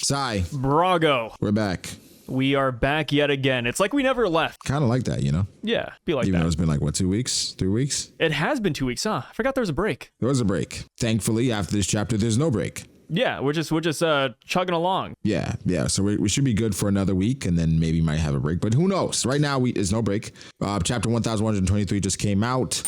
Sai, Brago. we're back. We are back yet again. It's like we never left. Kind of like that, you know? Yeah, be like Even that. though it's been like, what, 2 weeks? 3 weeks? It has been 2 weeks, huh? I forgot there was a break. There was a break. Thankfully, after this chapter, there's no break. Yeah, we're just chugging along. Yeah. So we should be good for another week, and then maybe might have a break. But who knows? Right now, there's no break. Chapter 1123 just came out.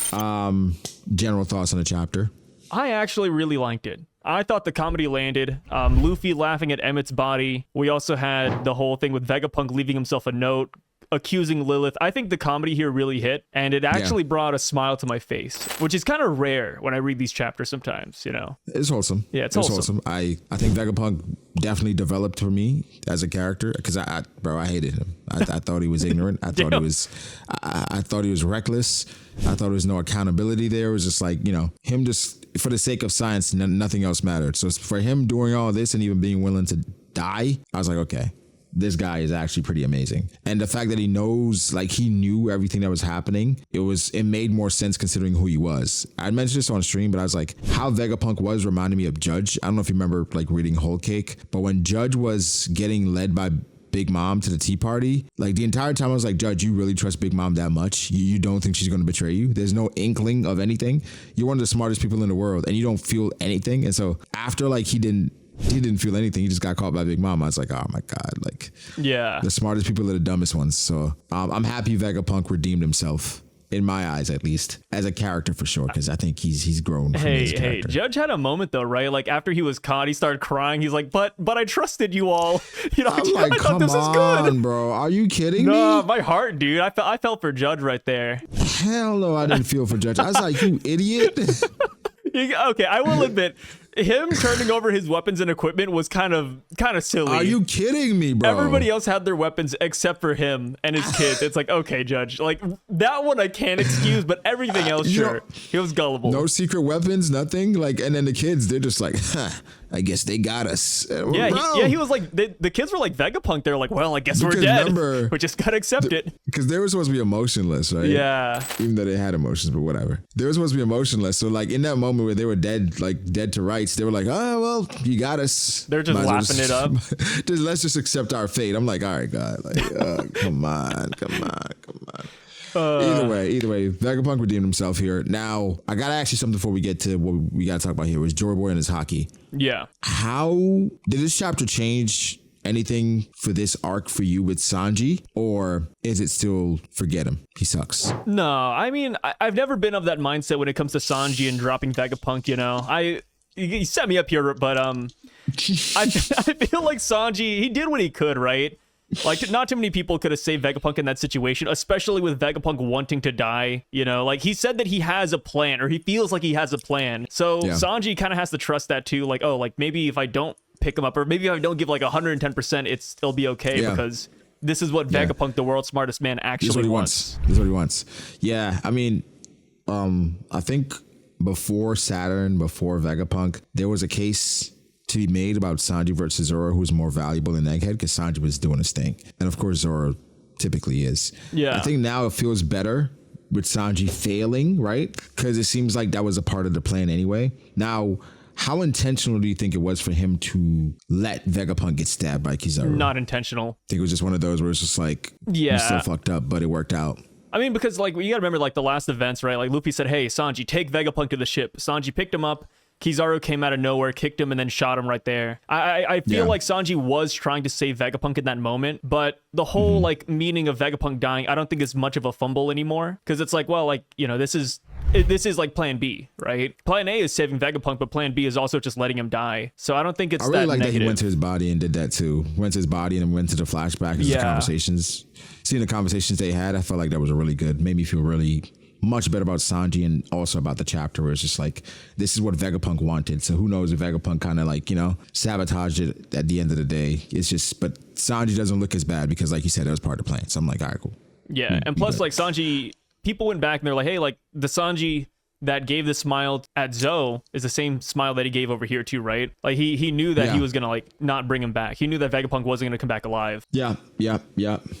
General thoughts on the chapter? I actually really liked it. I thought the comedy landed. Luffy laughing at Emmett's body. We also had the whole thing with Vegapunk leaving himself a note, accusing Lilith. I think the comedy here really hit, and it actually brought a smile to my face, which is kind of rare when I read these chapters sometimes, you know? It's wholesome. Yeah, it's wholesome. I think Vegapunk definitely developed for me as a character, because I hated him. I thought he was ignorant. I thought I thought he was reckless. I thought there was no accountability there. It was just like, you know, him just for the sake of science, nothing else mattered. So for him doing all this and even being willing to die, I was like, okay, this guy is actually pretty amazing. And the fact that he knows, like he knew everything that was happening, it made more sense considering who he was. I mentioned this on stream, but I was like, how Vegapunk was reminded me of Judge. I don't know if you remember like reading Whole Cake, but when Judge was getting led by Big Mom to the tea party, like the entire time I was like, Judge, you really trust Big Mom that much? You don't think she's going to betray you? There's no inkling of anything. You're one of the smartest people in the world and you don't feel anything. And so after like he didn't feel anything, he just got caught by Big Mom. I was like, oh my God, like yeah, the smartest people are the dumbest ones. So I'm happy Vegapunk redeemed himself. In my eyes, at least, as a character for sure, because I think he's grown from his character. Hey, Judge had a moment though, right? Like after he was caught, he started crying. He's like, "But I trusted you all." You know, I'm like, come on, bro. Are you kidding me? No, my heart, dude. I felt for Judge right there. Hell no, I didn't feel for Judge. I was like, you idiot. Okay, I will admit, him turning over his weapons and equipment was kind of silly. Are you kidding me, bro? Everybody else had their weapons except for him and his kids. It's like, okay, Judge, like that one I can't excuse, but everything else, sure. He was gullible. No secret weapons, nothing. Like, and then the kids, they're just like, I guess they got us. Yeah, he was like, the kids were like Vegapunk. They're like, well, I guess we're dead. Remember, we just gotta accept it. Because they were supposed to be emotionless, right? Yeah. Even though they had emotions, but whatever. They were supposed to be emotionless. So like in that moment where they were dead, like dead to rights, they were like, oh, well, you got us. They're just laughing it up. Let's just accept our fate. I'm like, all right, God, like, come on. Either way, Vegapunk redeemed himself here. Now, I gotta ask you something before we get to what we gotta talk about here. Was Joyboy and his Haki. Yeah. How did this chapter change anything for this arc for you with Sanji, or is it still forget him? He sucks. No, I mean, I've never been of that mindset when it comes to Sanji and dropping Vegapunk. You know, you set me up here, but I feel like Sanji, he did what he could, right? Like, not too many people could have saved Vegapunk in that situation, especially with Vegapunk wanting to die, you know? Like, he said that he has a plan, or he feels like he has a plan. So Sanji kind of has to trust that, too. Like, oh, like, maybe if I don't pick him up, or maybe if I don't give, like, 110%, it'll be okay, because this is what Vegapunk, the world's smartest man, actually wants. This is what he wants. Yeah, I mean, I think before Saturn, before Vegapunk, there was a case to be made about Sanji versus Zoro, who's more valuable than Egghead, because Sanji was doing his thing. And of course, Zoro typically is. Yeah. I think now it feels better with Sanji failing, right? Because it seems like that was a part of the plan anyway. Now, how intentional do you think it was for him to let Vegapunk get stabbed by Kizaru? Not intentional. I think it was just one of those where it's just like, you still fucked up, but it worked out. I mean, because like you gotta remember like the last events, right? Like Luffy said, hey, Sanji, take Vegapunk to the ship. Sanji picked him up. Kizaru came out of nowhere, kicked him, and then shot him right there. I feel like Sanji was trying to save Vegapunk in that moment, but the whole like meaning of Vegapunk dying, I don't think is much of a fumble anymore, because it's like, well, like, you know, this is like plan B, right? Plan A is saving Vegapunk, but plan B is also just letting him die. So I don't think it's that negative. That he went to his body and did that too. Went to his body and then went to the flashback and the conversations. Seeing the conversations they had, I felt like that was really good. Made me feel really much better about Sanji and also about the chapter where it's just like, this is what Vegapunk wanted. So who knows if Vegapunk kind of like, you know, sabotaged it at the end of the day. It's just, but Sanji doesn't look as bad because like you said, it was part of the plan. So I'm like, all right, cool. Yeah. And plus like Sanji, people went back and they're like, hey, like the Sanji that gave the smile at Zoe is the same smile that he gave over here too, right? Like he knew that he was gonna like not bring him back. He knew that Vegapunk wasn't gonna come back alive. Yeah.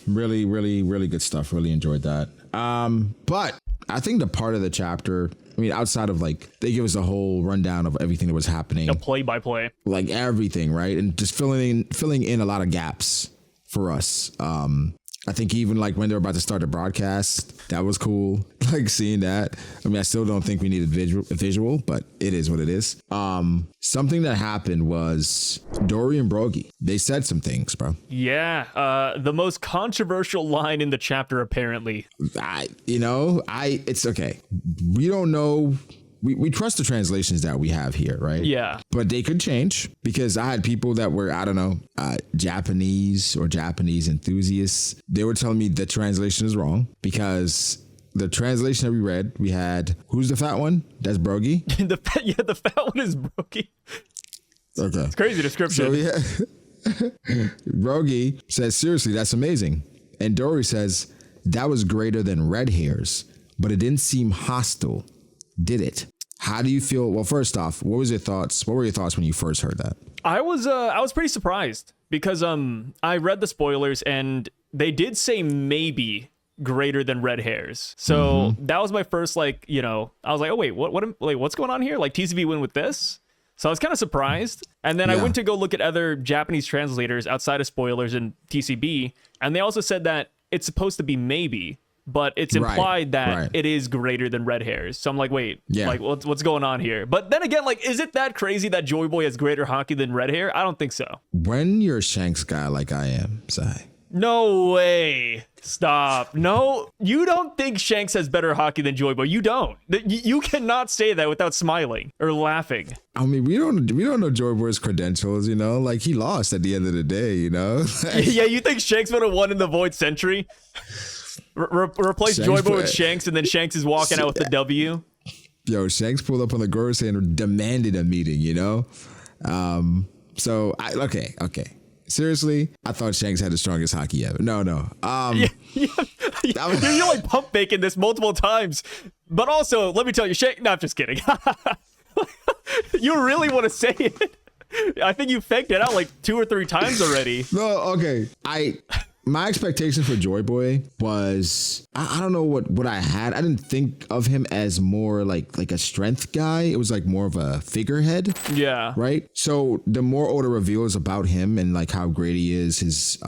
Really good stuff. Really enjoyed that. But I think the part of the chapter, I mean, outside of like, they give us a whole rundown of everything that was happening, A play by play. like everything, right? And just filling in a lot of gaps for us. I think even like when they're about to start the broadcast, that was cool. Like seeing that. I mean, I still don't think we needed visual, but it is what it is. Something that happened was Dory and Brogy. They said some things, bro. Yeah, the most controversial line in the chapter, apparently. It's okay. We don't know. We trust the translations that we have here, right? Yeah. But they could change, because I had people that were, I don't know, Japanese or Japanese enthusiasts. They were telling me the translation is wrong, because the translation that we read, we had, who's the fat one? That's Brogy. the fat one is Brogy. Okay. It's crazy description. So yeah, Brogy says, seriously, that's amazing. And Dory says, that was greater than red hairs, but it didn't seem hostile, did it? How do you feel? Well, first off, what was your thoughts? What were your thoughts when you first heard that? I was pretty surprised, because I read the spoilers and they did say maybe greater than red hairs. So that was my first, like, I was like, oh wait, what's going on here? Like, TCB win with this? So I was kind of surprised. And then I went to go look at other Japanese translators outside of spoilers and TCB, and they also said that it's supposed to be maybe, but it's implied that it is greater than red hairs. So I'm like, wait, like what's going on here? But then again, like, is it that crazy that Joyboy has greater Haki than red hair? I don't think so. When you're a Shanks guy like I am, Sai. No way. Stop. No, you don't think Shanks has better Haki than Joyboy. You don't. You cannot say that without smiling or laughing. I mean, we don't know Joyboy's credentials, like he lost at the end of the day, Yeah, you think Shanks would have won in the Void Century? Replace Joyboy with Shanks, and then Shanks is walking out with the W. Yo, Shanks pulled up on the Gorse and demanded a meeting, Okay. Seriously, I thought Shanks had the strongest Haki ever. No. You're like pump faking this multiple times. But also, let me tell you, Shanks. No, I'm just kidding. You really want to say it? I think you faked it out like 2 or 3 times already. No, okay. My expectation for Joyboy was, I don't know what I had. I didn't think of him as more like a strength guy. It was like more of a figurehead. Yeah. Right. So the more Oda reveals about him and like how great he is, his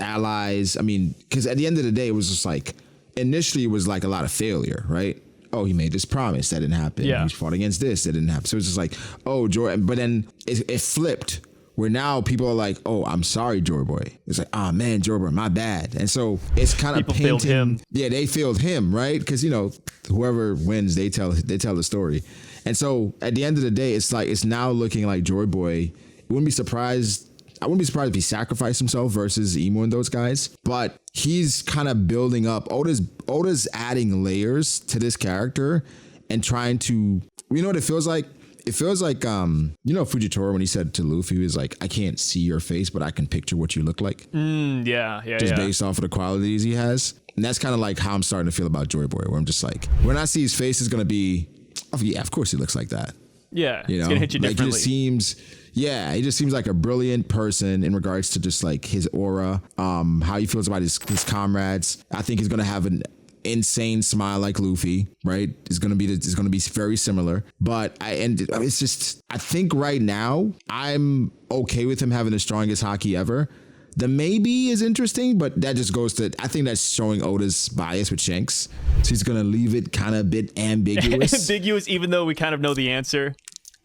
allies. I mean, because at the end of the day, it was just like, initially it was like a lot of failure, right? Oh, he made this promise, that didn't happen. Yeah. He fought against this, that didn't happen. So it's just like, oh, Joy. But then it flipped, where now people are like, oh, I'm sorry, Joyboy. It's like, oh man, Joyboy, my bad. And so it's kind of painting. Failed him. Yeah, they failed him, right? Because whoever wins, they tell the story. And so at the end of the day, it's like, it's now looking like Joyboy. I wouldn't be surprised if he sacrificed himself versus Emo and those guys. But he's kind of building up. Oda's adding layers to this character and trying to, you know what it feels like? It feels like, Fujitora, when he said to Luffy, he was like, I can't see your face, but I can picture what you look like. Just based off of the qualities he has. And that's kind of like how I'm starting to feel about Joyboy, where I'm just like, when I see his face, it's going to be, oh yeah, of course he looks like that. Yeah, it's going to hit you differently. He just seems like a brilliant person in regards to just like his aura, how he feels about his comrades. I think he's going to have an insane smile like Luffy, right? It's gonna be very similar. But I think right now I'm okay with him having the strongest Haki ever. The maybe is interesting, but that just goes to, I think that's showing Oda's bias with Shanks. So he's gonna leave it kind of a bit ambiguous. Ambiguous, even though we kind of know the answer.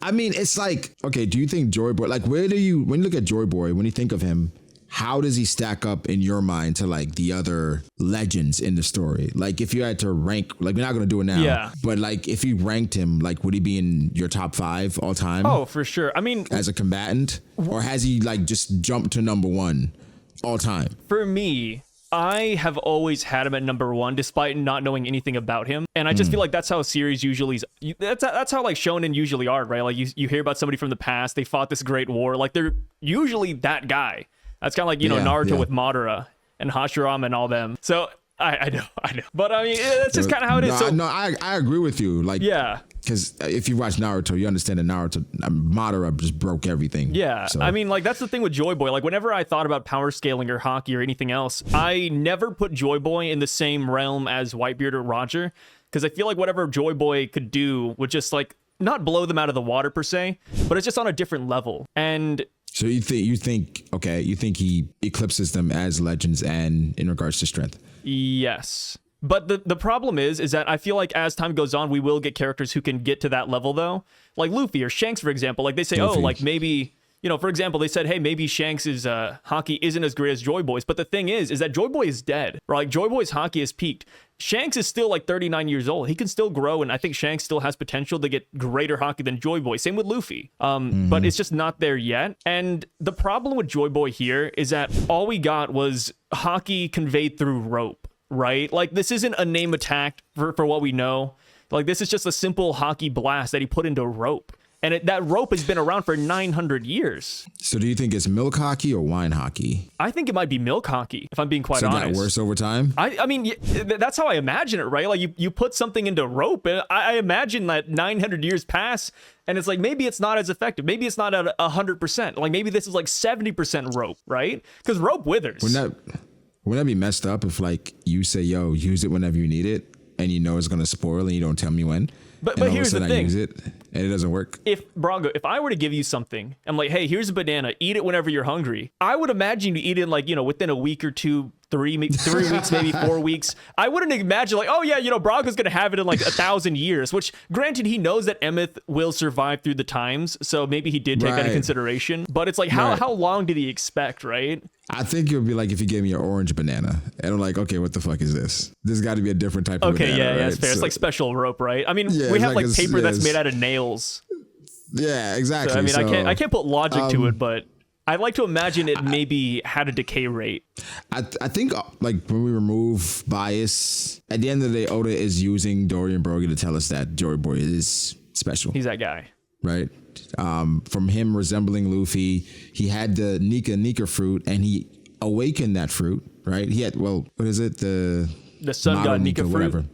I mean, it's like, okay, do you think Joyboy, like, when you look at Joyboy, when you think of him, how does he stack up in your mind to like the other legends in the story? Like, if you had to rank, like, we're not gonna do it now, but like, if you ranked him, like, would he be in your top 5 all time? Oh, for sure. I mean, as a combatant, or has he like just jumped to number 1 all time? For me, I have always had him at number 1, despite not knowing anything about him. And I just feel like that's how a series usually is. That's how like shonen usually are, right? Like you hear about somebody from the past, they fought this great war, like they're usually that guy. That's kind of like, Naruto with Madara and Hashirama and all them. So I know. But I mean, that's just kind of how it is. I agree with you. Like, yeah. Because if you watch Naruto, you understand that Madara just broke everything. Yeah. So. I mean, like, that's the thing with Joyboy. Like, whenever I thought about power scaling or Haki or anything else, I never put Joyboy in the same realm as Whitebeard or Roger. because I feel like whatever Joyboy could do would just like not blow them out of the water per se, but it's just on a different level. And so you think he eclipses them as legends and in regards to strength? Yes. But the problem is that I feel like as time goes on, we will get characters who can get to that level, though. Like Luffy or Shanks, for example. Like they say, Luffy. oh, like maybe, you know, for example, they said, hey, maybe Shanks' Haki isn't as great as Joyboy's. But the thing is that Joyboy is dead. Or like Joyboy's Haki has peaked. Shanks is still like 39 years old. He can still grow, and I think Shanks still has potential to get greater Haki than Joyboy. Same with Luffy. But it's just not there yet. And the problem with Joyboy here is that all we got was Haki conveyed through rope. Right? Like, this isn't a name attack for what we know. Like, this is just a simple Haki blast that he put into rope. And that rope has been around for 900 years. So do you think it's milk Haki or wine Haki? I think it might be milk Haki, if I'm being quite honest. So it got worse over time? I mean, that's how I imagine it, right? Like, you put something into rope, and I imagine that 900 years pass, and it's like, maybe it's not as effective. Maybe it's not at 100%. Like, maybe this is like 70% rope, right? Because rope withers. Wouldn't that be messed up if, like, you say, yo, use it whenever you need it, and you know it's going to spoil and you don't tell me when? But all here's of a sudden the thing. I use it and it doesn't work. If I were to give you something, I'm like, hey, here's a banana, eat it whenever you're hungry. I would imagine you eat it like, you know, within a week or two, 3 weeks, maybe 4 weeks. I wouldn't imagine like, oh yeah, you know, Bronco's gonna have it in like 1,000 years, which granted, he knows that Emmet will survive through the times. So maybe he did take that into consideration, but it's like, how long did he expect, right? I think it would be like if you gave me an orange banana and I'm like, okay, what the fuck is this? There's got to be a different type of banana. Okay, yeah, right? it's fair. It's like special rope, right? I mean, Yeah, we have like like paper that's made out of nails. Yeah, exactly. So, I mean, I can't put logic to it, but I like to imagine it maybe had a decay rate. I think like when we remove bias, at the end of the day, Oda is using Dory and Brogy to tell us that Joyboy is special. He's that guy. Right? From him resembling Luffy, he had the Nika fruit and he awakened that fruit, right? He had, well, what is it? The sun god Nika fruit. Whatever.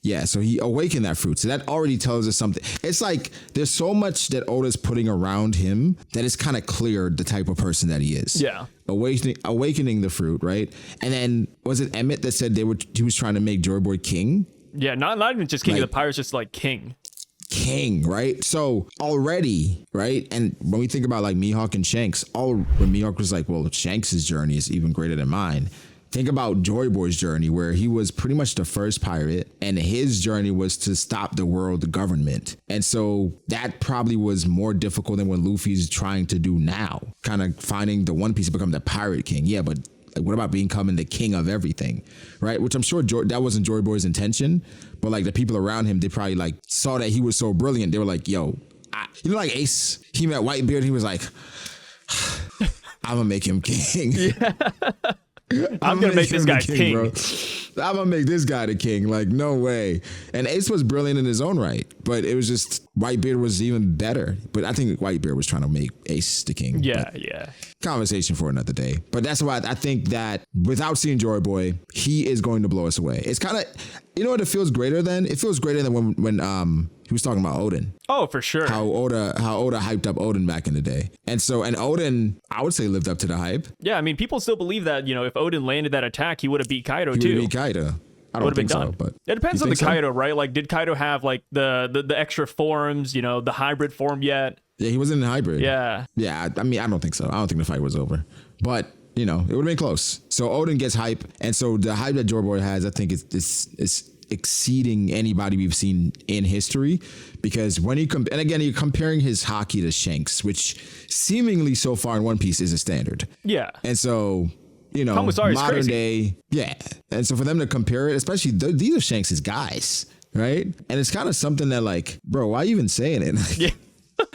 Yeah, so he awakened that fruit. So that already tells us something. It's like there's so much that Oda's putting around him that it's kind of clear the type of person that he is. Yeah. Awakening the fruit, right? And then was it Emmet that said he was trying to make Joyboy king? Yeah, not even just king of the pirates, just like king. King, right? So already, right? And when we think about like Mihawk and Shanks, when Mihawk was like, well, Shanks' journey is even greater than mine. Think about Joyboy's journey, where he was pretty much the first pirate, and his journey was to stop the world government. And so that probably was more difficult than what Luffy's trying to do now, kind of finding the One Piece to become the pirate king. Yeah, but like, what about becoming the king of everything, right? Which I'm sure that wasn't Joyboy's intention, but like the people around him, they probably like saw that he was so brilliant. They were like, yo, you know, like Ace, he met Whitebeard, he was like, I'm gonna make him king. Yeah. I'm gonna make this guy king. Bro. I'm gonna make this guy the king. Like, no way. And Ace was brilliant in his own right, but it was just Whitebeard was even better. But I think Whitebeard was trying to make Ace the king. Yeah, but yeah. Conversation for another day. But that's why I think that without seeing Joyboy, he is going to blow us away. It's kind of, you know what it feels greater than? It feels greater than when he was talking about Odin. Oh, for sure. How Oda hyped up Odin back in the day. And Odin, I would say, lived up to the hype. Yeah, I mean, people still believe that, you know, if Odin landed that attack, he would have beat Kaido too. He would have beat Kaido. I don't think so, but it depends on the Kaido, right? Like, did Kaido have like the extra forms, you know, the hybrid form yet? Yeah, he wasn't in hybrid. Yeah. Yeah, I mean, I don't think so. I don't think the fight was over. But, you know, it would have been close. So Odin gets hype. And so the hype that Joyboy has, I think is exceeding anybody we've seen in history, because when and again, you're comparing his Haki to Shanks, which seemingly so far in One Piece is a standard. Yeah. And so, you know, modern day, yeah. And so for them to compare it, especially these are Shanks' guys, right? And it's kind of something that like, bro, why are you even saying it? Like, yeah.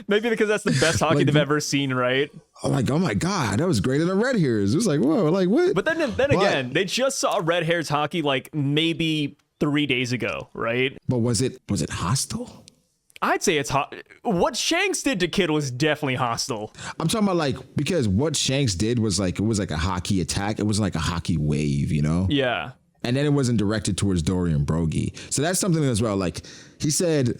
Maybe because that's the best Haki like, they've ever seen, right? Like, oh my God, that was greater than Red Hair's. It was like, whoa, like what? But then again, they just saw Red Hair's Haki like maybe 3 days ago, right? But was it hostile? I'd say it's hot. What Shanks did to Kid was definitely hostile. I'm talking about like, because what Shanks did was like, it was like a Haki attack. It was like a Haki wave, you know? Yeah. And then it wasn't directed towards Dory and Brogy. So that's something as well. Like he said,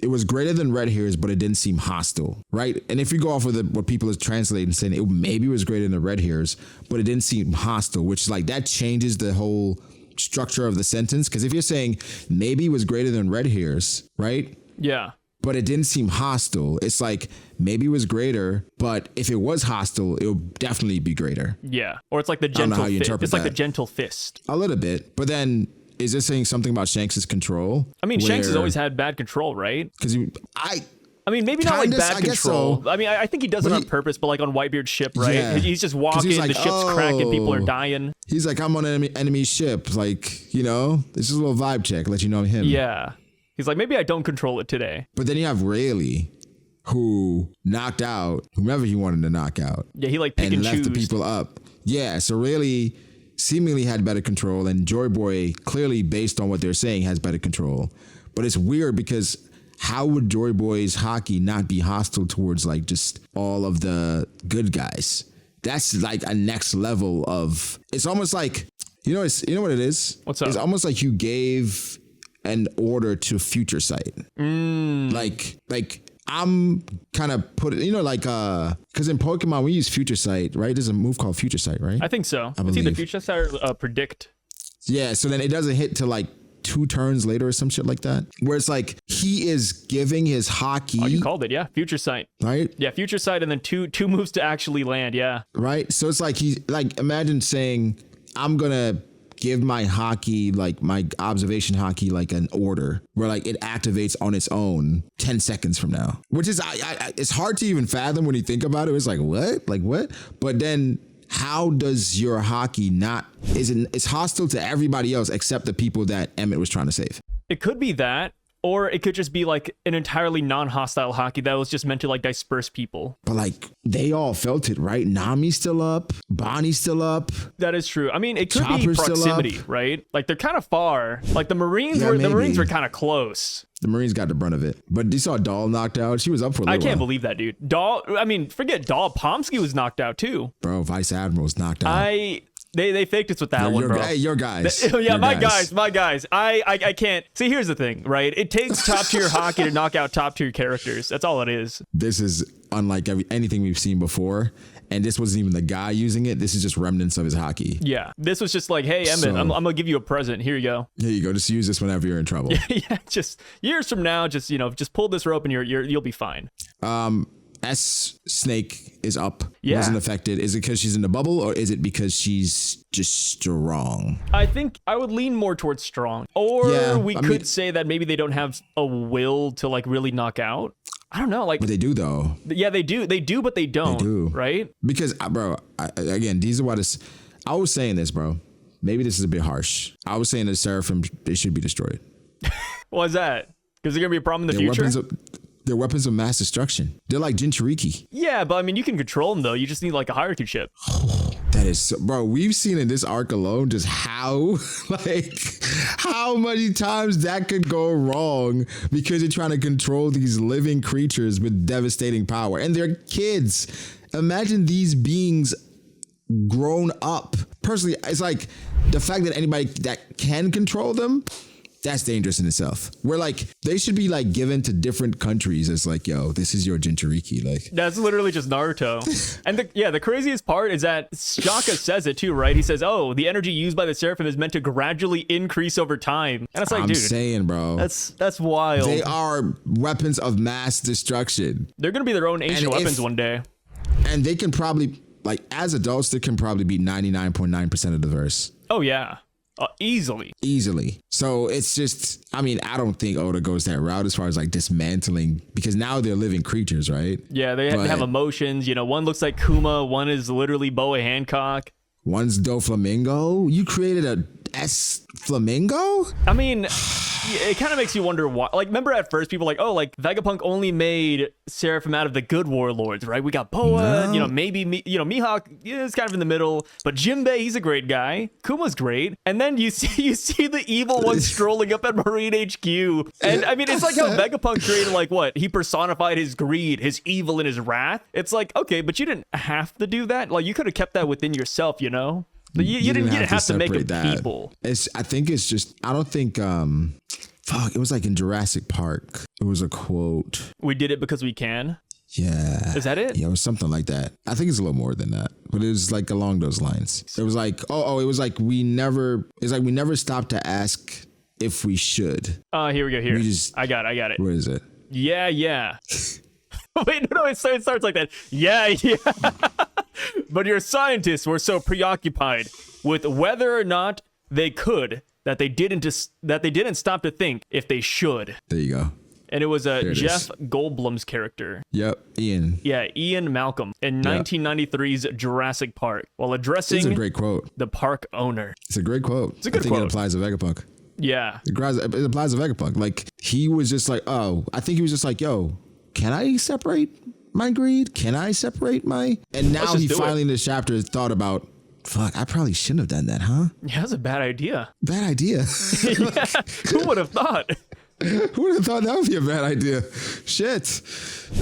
it was greater than Red Hair's, but it didn't seem hostile, right? And if you go off of what people are translating, saying it maybe was greater than the Red Hair's, but it didn't seem hostile, which is like, that changes the whole structure of the sentence. Because if you're saying maybe was greater than red hairs, right? Yeah. But it didn't seem hostile. It's like maybe it was greater, but if it was hostile, it would definitely be greater. Yeah. Or it's like the gentle fist. It's like the gentle fist. A little bit. But then is this saying something about Shanks' control? I mean, Shanks has always had bad control, right? Because I mean, maybe not like bad control. So. I mean, I think he does it on purpose, but like on Whitebeard's ship, right? Yeah. He's just walking, he's like, the ship's cracking, people are dying. He's like, I'm on an enemy ship. Like, you know, this is a little vibe check, let you know I'm him. Yeah. He's like, maybe I don't control it today. But then you have Rayleigh, who knocked out whomever he wanted to knock out. Yeah, he like pick and left choose. the people up. Yeah, so Rayleigh seemingly had better control, and Joyboy, clearly based on what they're saying, has better control. But it's weird because how would Joyboy's Haki not be hostile towards like just all of the good guys? That's like a next level of. It's almost like you know what it is. What's up? It's almost like you gave an order to Future Sight. Like I'm kind of put it, like because in Pokemon we use Future Sight, right? There's a move called Future Sight, right? I think so. It's either Future Sight or Predict. Yeah, so then it doesn't hit to like 2 turns later or some shit like that, where it's like he is giving his Haki. Oh, you called it, yeah. Future Sight, right? Yeah, Future Sight, and then two moves to actually land, yeah. Right. So it's like imagine saying, I'm gonna give my Haki, like my observation Haki, like an order where like it activates on its own 10 seconds from now, which is it's hard to even fathom when you think about it. It's like what? But then how does your Haki it's hostile to everybody else except the people that Emmett was trying to save? It could be that. Or it could just be like an entirely non-hostile Haki that was just meant to like disperse people. But like they all felt it, right? Nami's still up. Bonnie's still up. That is true. I mean, it could Chopper's be proximity, right? Like they're kind of far. Like the Marines were kind of close. The Marines got the brunt of it. But you saw Dahl knocked out. She was up for a little I can't while. believe that, dude. Forget Dahl. Pomsky was knocked out too. Bro, Vice Admiral was knocked out. They faked us with that one, bro. Hey, your guys. Yeah, my guys. I can't. See, here's the thing, right? It takes top tier Haki to knock out top tier characters. That's all it is. This is unlike anything we've seen before. And this wasn't even the guy using it. This is just remnants of his Haki. Yeah. This was just like, hey, Emmett, I'm going to give you a present. Here you go. Here you go. Just use this whenever you're in trouble. Yeah, just years from now, just pull this rope and you'll be fine. S Snake is up. Yeah. Wasn't affected. Is it because she's in the bubble or is it because she's just strong? I think I would lean more towards strong. Or we could say that maybe they don't have a will to like really knock out. I don't know. Like, but they do though. Yeah, they do. They do, but they don't. They do. Right? Because, bro, again, these are what is. I was saying this, bro. Maybe this is a bit harsh. I was saying that Seraphim, they should be destroyed. Why is that? Because they're going to be a problem in the future? They're weapons of mass destruction. They're like Jinchuriki. Yeah, but I mean, you can control them though. You just need like a hierarchy chip. That is, bro. We've seen in this arc alone just how many times that could go wrong because you're trying to control these living creatures with devastating power, and they're kids. Imagine these beings grown up. Personally, it's like the fact that anybody that can control them. That's dangerous in itself. Where like they should be like given to different countries as like, yo, this is your Jinchuriki. Like that's literally just Naruto. And the craziest part is that Shaka says it too, right? He says, "Oh, the energy used by the Seraphim is meant to gradually increase over time." And it's like, dude, I'm saying, bro, that's wild. They are weapons of mass destruction. They're gonna be their own ancient weapons one day. And they can probably like as adults, they can probably be 99.9% of the verse. Oh yeah. Easily. So it's just, I mean, I don't think Oda goes that route as far as like dismantling, because now they're living creatures, right? Yeah, they have emotions. One looks like Kuma, one is literally Boa Hancock. One's Doflamingo. You created a S Flamingo? I mean, it kind of makes you wonder why. Like, remember at first people were like, oh, like Vegapunk only made Seraphim out of the good warlords, right? We got Boa, maybe Mihawk is kind of in the middle, but Jinbei, he's a great guy. Kuma's great, and then you see the evil one strolling up at Marine HQ, and I mean, it's like how Vegapunk created like what he personified his greed, his evil, and his wrath. It's like, okay, but you didn't have to do that. Like, you could have kept that within yourself, You didn't have to make it people. I think it's just, I don't think, it was like in Jurassic Park. It was a quote. We did it because we can. Yeah. Is that it? Yeah, it was something like that. I think it's a little more than that, but it was like along those lines. It was like, it was like we never stopped to ask if we should. Here we go. Here. I got it. Where is it? Yeah. Wait, no, it starts like that. Yeah. But your scientists were so preoccupied with whether or not they could that they didn't stop to think if they should. There you go. And it was Jeff Goldblum's character. Yep, Ian. Yeah, Ian Malcolm in 1993's Jurassic Park while addressing It's a great quote. The park owner. It's a great quote. It's a good I think quote. it applies to Vegapunk. Yeah. It applies to Vegapunk. Like, he was just like, I think he was just like, yo, can I separate my greed? Can I separate my... And now he finally in this chapter thought about, fuck, I probably shouldn't have done that, huh? Yeah, that's a bad idea. Bad idea. Yeah, who would have thought? Who would have thought that would be a bad idea? Shit.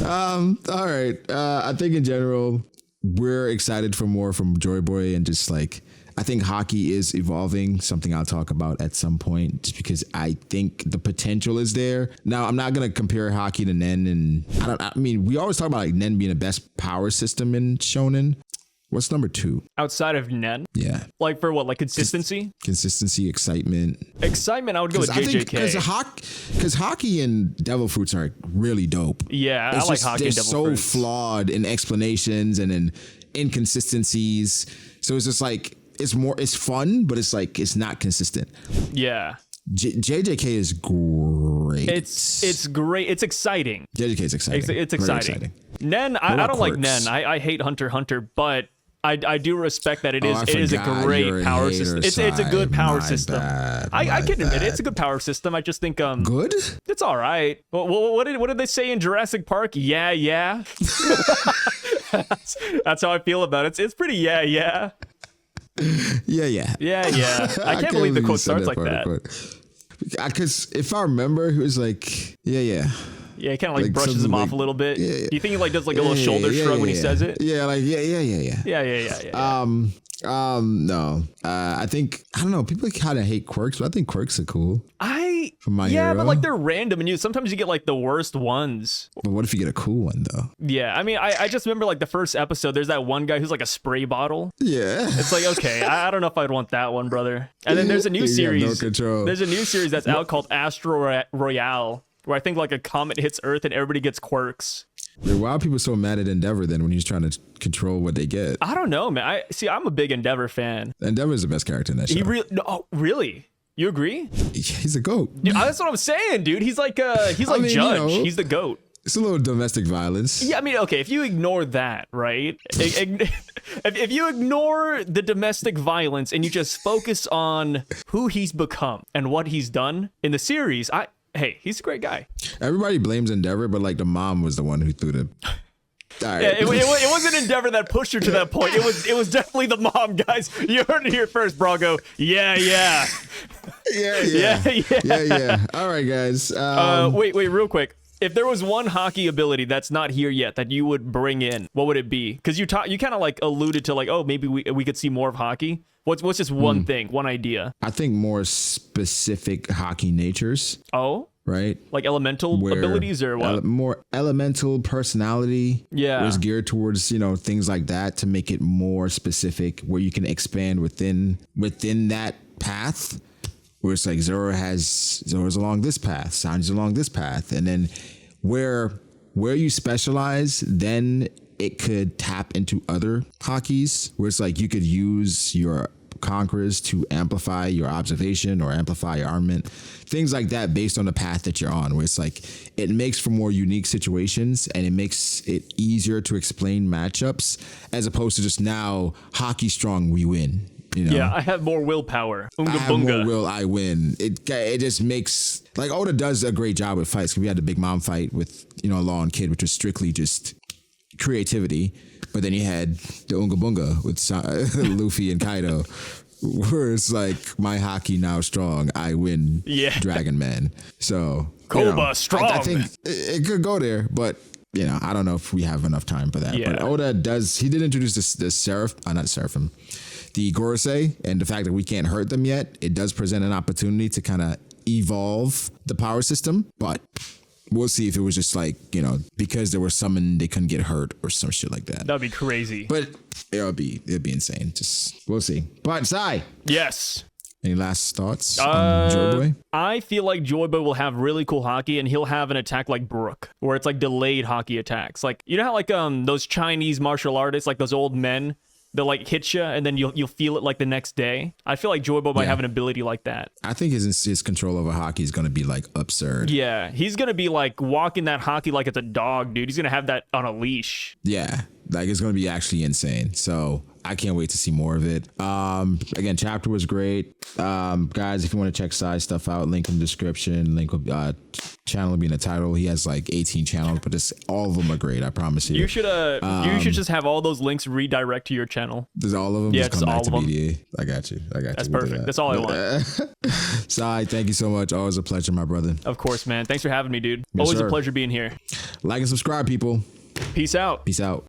All right. I think in general, we're excited for more from Joyboy, and just like, I think Haki is evolving, something I'll talk about at some point, just because I think the potential is there. Now, I'm not going to compare Haki to Nen, and I mean, we always talk about like Nen being the best power system in Shonen. What's number 2? Outside of Nen? Yeah. Like for what? Like consistency? Consistency, excitement. Excitement, I would go with JJK. Because Haki and Devil Fruits are really dope. Yeah, I like Haki and They're Devil Fruits. so flawed in explanations and in inconsistencies. So it's just like, it's fun, but it's like, it's not consistent. Yeah. JJK is great. It's great. It's exciting. JJK is exciting. It's exciting. Nen, I don't like Nen. I hate Hunter x Hunter, but I do respect that it is a great power system. It's a good power system. I can admit it. It's a good power system. I just think good. It's all right. What did they say in Jurassic Park? Yeah. That's how I feel about it. It's pretty yeah. Yeah. I can't believe the quote starts like that. Because if I remember, he was like, yeah. Yeah, he kind of like brushes him off a little bit. Yeah. Do you think he like does like a little shoulder shrug when he says it? Yeah, like yeah. No. I think, I don't know, people kind of hate quirks, but I think quirks are cool. From My Hero. But like they're random, and sometimes you get like the worst ones. But what if you get a cool one though? Yeah, I mean, I just remember like the first episode. There's that one guy who's like a spray bottle. Yeah, it's like, okay, I don't know if I'd want that one, brother. And then there's a new series. No control. There's a new series that's out called Astro Royale, where I think like a comet hits Earth and everybody gets quirks. Why are people so mad at Endeavor then when he's trying to control what they get? I don't know, man. I'm a big Endeavor fan. Endeavor's the best character in that show. Really? You agree? He's a goat. Dude, that's what I'm saying, dude. He's like Judge. He's the goat. It's a little domestic violence. Yeah, I mean, okay, if you ignore that, right? If you ignore the domestic violence and you just focus on who he's become and what he's done in the series, hey, he's a great guy. Everybody blames Endeavor, but like the mom was the one who threw the... All right. Yeah, it wasn't Endeavor that pushed her to that point. It was definitely the mom, guys. You heard it here first, Brago. Yeah. Yeah. All right, guys. Wait, real quick. If there was one Haki ability that's not here yet that you would bring in, what would it be? Because you kind of like alluded to like, oh, maybe we could see more of Haki. What's just one thing, one idea? I think more specific Haki natures. Oh. Right? Like elemental abilities or what? More elemental personality. Yeah. Was geared towards, things like that to make it more specific, where you can expand within that path. Where it's like Zoro's along this path, Sanji's along this path. And then where you specialize, then it could tap into other Hakis, where it's like you could use your conquerors to amplify your observation or amplify your armament, things like that based on the path that you're on, where it's like it makes for more unique situations and it makes it easier to explain matchups as opposed to just now Haki strong, we win. Yeah, I have more willpower. I have more will, I win. It just makes, like, Oda does a great job with fights. We had the Big Mom fight with, Law and Kid, which was strictly just creativity. But then you had the Unga Bunga with Luffy and Kaido, where it's like, my Haki now strong, I win. Yeah. Dragon Man. So Koba strong. I think it could go there, but I don't know if we have enough time for that. Yeah. But Oda did introduce the Gorosei, and the fact that we can't hurt them yet, it does present an opportunity to kind of evolve the power system, but We'll see if it was just like, because they were summoned, they couldn't get hurt or some shit like that. That'd be crazy. But it'd be insane. Just we'll see. But Sai, Yes. any last thoughts on Joyboy? I feel like Joyboy will have really cool Haki, and he'll have an attack like Brook, where it's like delayed Haki attacks. Like, you know how like those Chinese martial artists, like those old men, they'll like hit you and then you'll feel it like the next day. I feel like Joyboy might have an ability like that. I think his control over Haki is gonna be like absurd. Yeah, he's gonna be like walking that Haki like it's a dog, dude. He's gonna have that on a leash. Yeah, like it's gonna be actually insane. So I can't wait to see more of it. Again, chapter was great. Guys, if you want to check Sai's stuff out, link in the description. Link will channel will be in the title. He has like 18 channels, but all of them are great. I promise you. You should just have all those links redirect to your channel. Does all of them? Yeah, just come all back of to them. B.D.A. I got you. That's perfect. That's all I want. Sai, thank you so much. Always a pleasure, my brother. Of course, man. Thanks for having me, dude. Yes, Always sir. a pleasure being here. Like and subscribe, people. Peace out. Peace out.